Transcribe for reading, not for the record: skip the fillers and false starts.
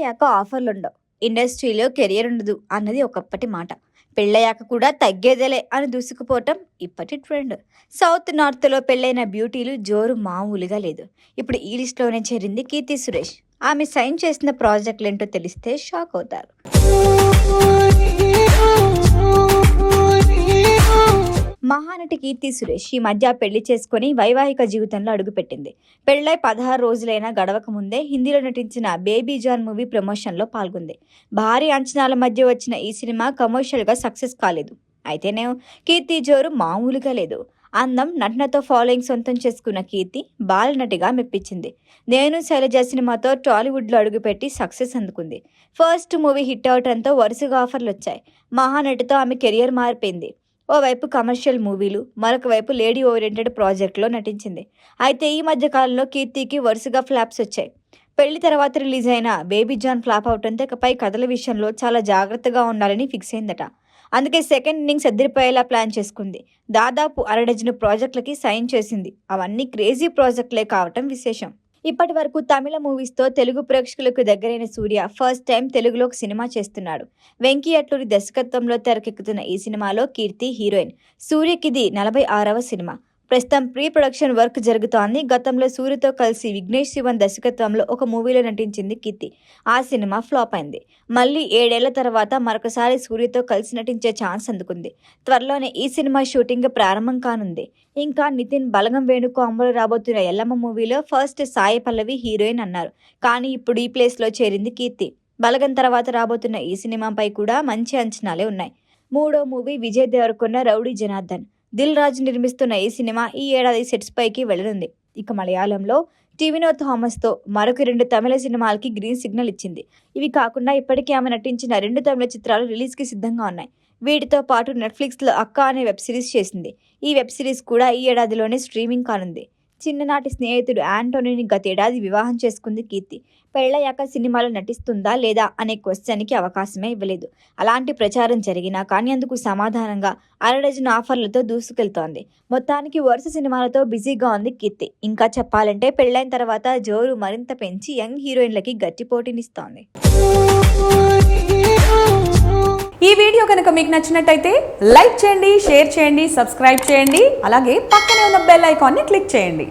పెళ్ళయ్యాక ఆఫర్లుండవు, ఇండస్ట్రీలో కెరియర్ ఉండదు అన్నది ఒకప్పటి మాట. పెళ్ళయ్యాక కూడా తగ్గేదేలే అని దూసుకుపోవటం ఇప్పటి ట్రెండ్. సౌత్ నార్త్లో పెళ్ళైన బ్యూటీలు జోరు మామూలుగా లేదు. ఇప్పుడు ఈ లిస్ట్లోనే చేరింది కీర్తి సురేష్. ఆమె సైన్ చేసిన ప్రాజెక్టులేంటో తెలిస్తే షాక్ అవుతారు. మహానటి కీర్తి సురేష్ ఈ మధ్య పెళ్లి చేసుకుని వైవాహిక జీవితంలో అడుగుపెట్టింది. పెళ్లై 16 రోజులైనా గడవక ముందే హిందీలో నటించిన బేబీ జాన్ మూవీ ప్రమోషన్లో పాల్గొంది. భారీ అంచనాల మధ్య వచ్చిన ఈ సినిమా కమర్షియల్గా సక్సెస్ కాలేదు. అయితేనే కీర్తి జోరు మామూలుగా లేదు. అందం, నటనతో ఫాలోయింగ్ సొంతం చేసుకున్న కీర్తి బాలనటిగా మెప్పించింది. నేను శైలజ సినిమాతో టాలీవుడ్లో అడుగుపెట్టి సక్సెస్ అందుకుంది. ఫస్ట్ మూవీ హిట్ అవడంతో వరుసగా ఆఫర్లు వచ్చాయి. మహానటితో ఆమె కెరియర్ మారిపోయింది. ఓవైపు కమర్షియల్ మూవీలు, మరొక వైపు లేడీ ఓరియంటెడ్ ప్రాజెక్టులో నటించింది. అయితే ఈ మధ్య కాలంలో కీర్తికి వరుసగా ఫ్లాప్స్ వచ్చాయి. పెళ్లి తర్వాత రిలీజ్ అయిన బేబీ జాన్ ఫ్లాప్ అవడంతో ఇకపై కథల విషయంలో చాలా జాగ్రత్తగా ఉండాలని ఫిక్స్ అయిందట. అందుకే సెకండ్ ఇన్నింగ్స్ ఎదిరిపోయేలా ప్లాన్ చేసుకుంది. దాదాపు 1/2 డజను ప్రాజెక్టులకి సైన్ చేసింది. అవన్నీ క్రేజీ ప్రాజెక్టులే కావటం విశేషం. ఇప్పటి వరకు తమిళ మూవీస్తో తెలుగు ప్రేక్షకులకు దగ్గరైన సూర్య ఫస్ట్ టైం తెలుగులో ఒక సినిమా చేస్తున్నాడు. వెంకీ అట్లూరి దర్శకత్వంలో తెరకెక్కుతున్న ఈ సినిమాలో కీర్తి హీరోయిన్. సూర్యకిది 46వ సినిమా. ప్రస్తుతం ప్రీ ప్రొడక్షన్ వర్క్ జరుగుతోంది. గతంలో సూర్యతో కలిసి విఘ్నేష్ శివన్ దర్శకత్వంలో ఒక మూవీలో నటించింది కీర్తి. ఆ సినిమా ఫ్లాప్ అయింది. మళ్ళీ 7 ఏళ్ల తర్వాత మరొకసారి సూర్యతో కలిసి నటించే ఛాన్స్ అందుకుంది. త్వరలోనే ఈ సినిమా షూటింగ్ ప్రారంభం కానుంది. ఇంకా నితిన్, బలగం వేణు కాంబోలో రాబోతున్న ఎల్లమ్మ మూవీలో ఫస్ట్ సాయి పల్లవి హీరోయిన్ అన్నారు. కానీ ఇప్పుడు ఈ ప్లేస్లో చేరింది కీర్తి. బలగం తర్వాత రాబోతున్న ఈ సినిమాపై కూడా మంచి అంచనాలే ఉన్నాయి. 3వ మూవీ విజయ్ దేవరకొండ రౌడీ జనార్దన్. దిల్ రాజు నిర్మిస్తున్న ఈ సినిమా ఈ ఏడాది సెట్స్ పైకి వెళ్లనుంది. ఇక మలయాళంలో టివినో థామస్తో మరొక 2 తమిళ సినిమాలకి గ్రీన్ సిగ్నల్ ఇచ్చింది. ఇవి కాకుండా ఇప్పటికే ఆమె నటించిన 2 తమిళ చిత్రాలు రిలీజ్కి సిద్ధంగా ఉన్నాయి. వీటితో పాటు నెట్ఫ్లిక్స్లో అక్క అనే వెబ్ సిరీస్ చేసింది. ఈ వెబ్ సిరీస్ కూడా ఈ ఏడాదిలోనే స్ట్రీమింగ్ కానుంది. చిన్ననాటి స్నేహితుడు యాంటోనీని గతేడాది వివాహం చేసుకుంది కీర్తి. పెళ్లయ్యాక సినిమాలో నటిస్తుందా లేదా అనే క్వశ్చన్కి అవకాశమే ఇవ్వలేదు. అలాంటి ప్రచారం జరిగినా కానీ అందుకు సమాధానంగా 1/2 డజను ఆఫర్లతో దూసుకెళ్తోంది. మొత్తానికి వరుస సినిమాలతో బిజీగా ఉంది కీర్తి. ఇంకా చెప్పాలంటే పెళ్లైన తర్వాత జోరు మరింత పెంచి యంగ్ హీరోయిన్లకి గట్టి పోటీనిస్తోంది. ఈ వీడియో కనుక మీకు నచ్చినట్టయితే లైక్ చేయండి, షేర్ చేయండి, సబ్స్క్రైబ్ చేయండి. అలాగే పక్కనే ఉన్న బెల్ ఐకాన్ని క్లిక్ చేయండి.